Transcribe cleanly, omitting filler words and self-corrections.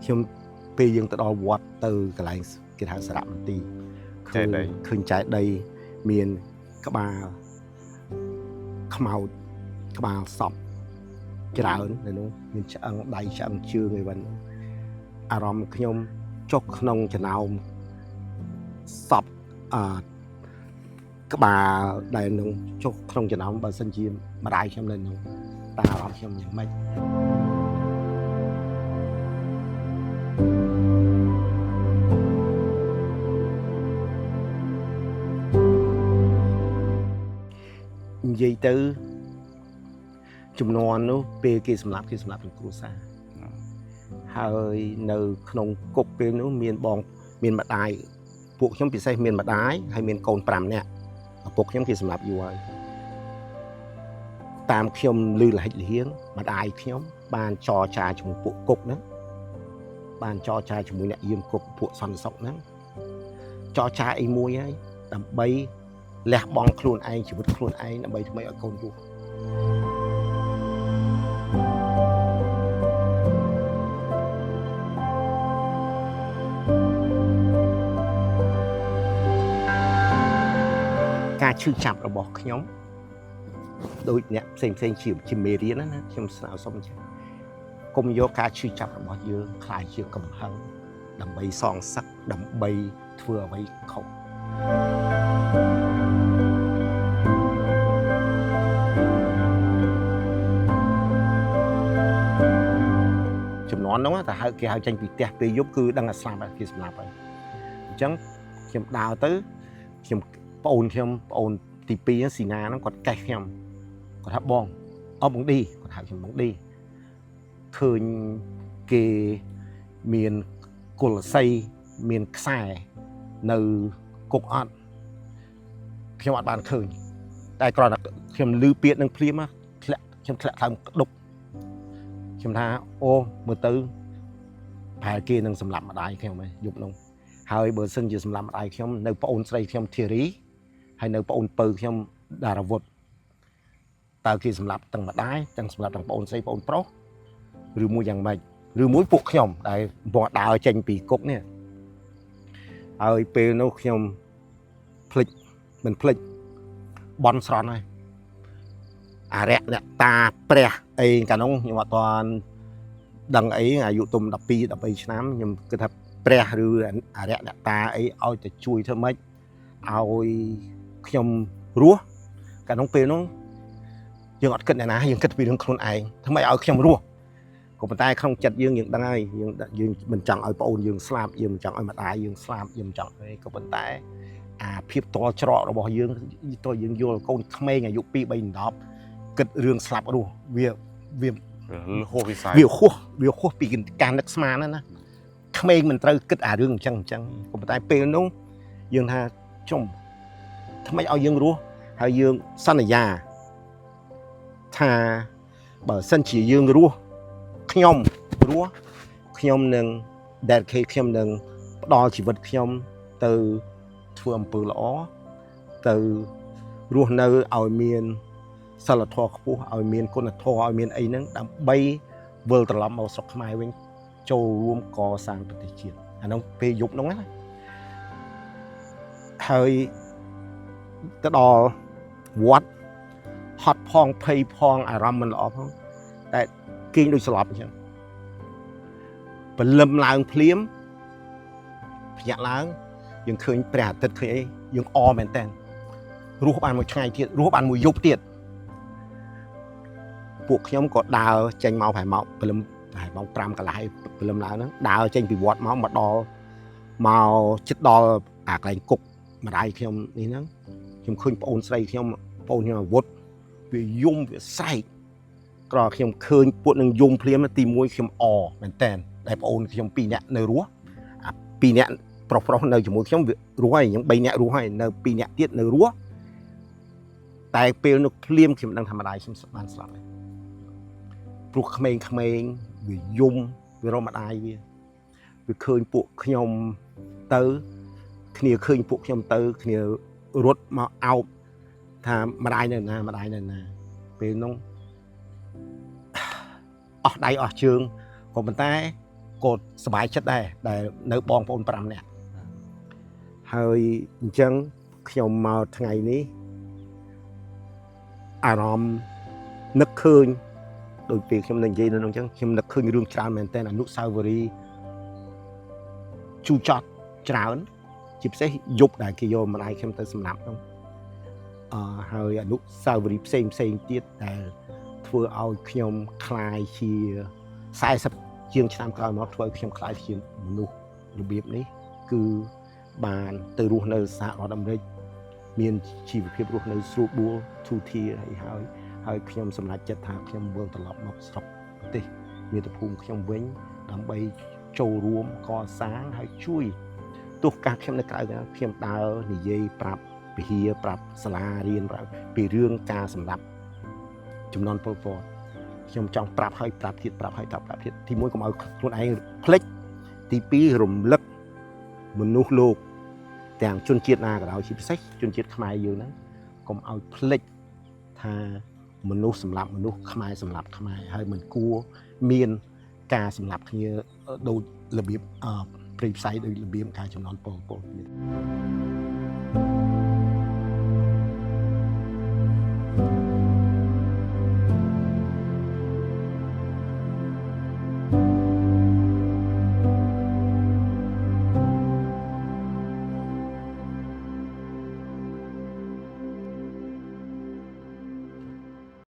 ខ្ញុំពេលយើងទៅដល់វត្តទៅកន្លែងគេហៅសារមន្ទីរឃើញចែកដីមានក្បាលខ្មោចក្បាលសពច្រើននៅនោះមានឆ្អឹងដៃឆ្អឹងជើងអីវិញអារម្មណ៍ខ្ញុំចុះក្នុងចំណោមសពក្បាលដែលនឹងចុះក្នុងចំណោមបើសិនជាម្ដាយខ្ញុំនៅនោះតើអារម្មណ៍ខ្ញុំយ៉ាងម៉េចនិយាយទៅចំនួននោះពេលគេសម្លាប់ទាំងគ្រួសារហើយនៅក្នុងគុកពេលនោះមានបងមានម្ដាយពួកខ្ញុំពិសេសមានម្ដាយហើយមានកូន5នាក់ឪពុកខ្ញុំគេសម្លាប់យូរហើយតាមខ្ញុំឮលហិចលហៀងម្ដាយខ្ញុំបានចរចាជាមួយពួកគុកហ្នឹងបានចរចាជាមួយអ្នកយាមគុកពួកសន្តិសុខហ្នឹងចរចាអីមួយហើយដើម្បីលះបង់ខ្លួនឯងជីវិតខ្លួនឯងដើម្បីធ្វើឲ្យកូនរស់ការឈឺចាប់របស់ខ្ញុំដូចអ្នកផ្សេងជាមេរៀនណាខ្ញុំស្នើសុំចាកុំយកការឈឺចាប់របស់យើងខ្លាយជាកំហឹងដើម្បីសងសឹកដើម្បីធ្វើអ្វីខុសចំនួនហ្នឹងតែគេហៅចេញពីផ្ទះពេលយប់គឺដឹងតែស្លាប់ហើយគេសម្លាប់ហើយអញ្ចឹងខ្ញុំដើរទៅខ្ញុំប្អូនទី2ស៊ីណាហ្នឹងគាត់កេះខ្ញុំគាត់ថាបងបងឌីគាត់ហៅខ្ញុំបងឌីឃើញគេមានគុលស័យមានខ្សែនៅគុកអត់ខ្ញុំអត់បានឃើញតែគ្រាន់តែខ្ញុំឮពាក្យនឹងភ្លាមខ្ញុំធ្លាក់ថើមក្ដុកខ្ញុំថាអូមើលទៅប្រហែលគេនឹងសម្លាប់ម្ដាយខ្ញុំឯងយប់នោះហើយបើសិនជាសម្លាប់ម្ដាយខ្ញុំនៅប្អូនស្រីខ្ញុំធីរីហើយនៅប្អូនពៅខ្ញុំដារាវុធតើគេសម្លាប់ទាំងម្ដាយទាំងសម្លាប់ទាំងប្អូនស្រីប្អូនប្រុសឬមួយយ៉ាងម៉េចឬមួយពួកខ្ញុំដែលមកដើរចេញពីគុកនេះហើយពេលនោះខ្ញុំមិនភ្លេចបន់ស្រន់ហើយអរិយអ្នកតាព្រះអីកាលនោះខ្ញុំអត់ទាន់ដឹងអីអាយុទុំ12 13ឆ្នាំខ្ញុំគិតថាព្រះឬអរិយអ្នកតាអីឲ្យទៅជួយធ្វើម៉េចឲ្យខ្ញុំរស់កាលនោះពេលនោះយើងអត់គិតអ្នកណាយើងគិតពីរឿងខ្លួនឯងធ្វើម៉េចឲ្យខ្ញុំរស់ក៏ប៉ុន្តែក្នុងចិត្តយើងដឹងហើយយើងមិនចង់ឲ្យប្អូនយើងស្លាប់យើងមិនចង់ឲ្យម្ដាយយើងស្លាប់យើងមិនចង់អីក៏ប៉ុន្តែអាភាពតល់ច្រករបស់យើងតើយើងយល់កូនក្មេងអាយុ2 3 10គិតរឿងស្លាប់រស់វាហួសវិស័យវាហួសពីការនឹកស្មានណាក្មេងមិនត្រូវគិតអារឿងអញ្ចឹងក៏ប៉ុន្តែពេលនោះយើងថាចុំថ្មីឲ្យយើងរស់ហើយយើងសន្យាថាបើសិនជាយើងរស់ខ្ញុំនឹង dedicate ខ្ញុំនឹងផ្ដល់ជីវិតខ្ញុំទៅធ្វើអំពើល្អទៅរស់នៅឲ្យមានសិលធម៌ខ្ពស់ឲ្យមានគុណធម៌ឲ្យមានអីហ្នឹងដើម្បីវិលត្រឡប់មកស្រុកខ្មែរវិញចូលរួមកសាងប្រទេសជាតិអានោះពេលយប់ហ្នឹងណាហើយទៅដល់វត្តហត់ផងភ័យផងអារម្មណ៍មិនល្អផងតែគេងដូចស្លាប់អញ្ចឹងព្រលឹមឡើងភ្លាមភ្ញាក់ឡើងយើងឃើញព្រះអាទិត្យឃើញអីយើងអមែនតើរស់បានមួយថ្ងៃទៀតរស់បានមួយយប់ទៀតពួកខ្ញុំក៏ដើរចេញមកប្រហែលម៉ោងព្រលឹមប្រហែលម៉ោង5កន្លះព្រលឹមឡើងហ្នឹងដើរចេញពីវត្តមកដល់មកជិតដល់អាកន្លែងគុកម្ដាយខ្ញុំនេះហ្នឹងខ្ញុំឃើញប្អូនស្រីខ្ញុំប្អូនខ្ញុំអាវុធវាយំវាស្រែកក្រខ្ញុំឃើញពួកនឹងយំភ្លាមទី1ខ្ញុំអមែនតើដែលប្អូនខ្ញុំ2នាក់នៅរស់អា2នាក់ប្រុសនៅជាមួយខ្ញុំវារស់ហើយខ្ញុំ3នាក់រស់ហើយនៅ2នាក់ទៀតនៅរស់តែពេលនោះភ្លាមខ្ញុំដឹងថាម្ដាយខ្ញុំបានស្លាប់ហើយព្រោះក្មេងវាយំវារកម្ដាយវាឃើញពួកខ្ញុំទៅគ្នាឃើញពួកខ្ញុំទៅគ្នារត់មកអោបថាម្ដាយនៅណាពេលនោះអស់ដៃអស់ជើងក៏ប៉ុន្តែ ក៏សប្បាយចិត្តដែរដែលនៅបងប្អូន5នាក់ហើយអញ្ចឹងខ្ញុំមកថ្ងៃនេះអារម្មណ៍នឹកឃើញដោយពេលខ្ញុំនិយាយនៅនោះអញ្ចឹងខ្ញុំនឹកឃើញរឿងច្រើនមែនទែនអនុស្សាវរីយ៍ជូរចត់ច្រើនជាពិសេសយប់ដែលគេយកម្ដាយខ្ញុំទៅសម្លាប់នោះហើយអនុស្សាវរីយ៍ផ្សេងទៀតដែលធ្វើឲ្យខ្ញុំคลายជា40ជាងឆ្នាំក្រោយមកធ្វើឲ្យខ្ញុំคลายជាមនុស្សរបៀបនេះគឺបានទៅរស់នៅសហរដ្ឋអាមេរិកមានជីវភាពរស់នៅស្រួលបួលទូធាហើយខ្ញុំសម្រេចចិត្តថាខ្ញុំវិលត្រឡប់មកស្រុកប្រទេសមាតុភូមិខ្ញុំវិញដើម្បីចូលរួមកសាងហើយជួយទោះការខ្ញុំនៅក្រៅខ្ញុំដើរនិយាយប្រាប់វិហារប្រាប់សាលារៀនពីរឿងការសម្លាប់ចំនួនពលពតខ្ញុំចង់ប្រាប់ទៀតទី1កុំឲ្យខ្លួនឯងភ្លេចទី2រំលឹកមនុស្សលោកទាំងជនជាតិណាក៏ដោយជាពិសេសជនជាតិខ្មែរយើងហ្នឹងកុំឲ្យភ្លេចថាមនុស្សសម្លាប់មនុស្សខ្មែរសម្លាប់ខ្មែរហើយមិនគួរមានការសម្លាប់គ្នាដោយរបៀបព្រៃផ្សៃដោយរបៀបការចំនួនពលពត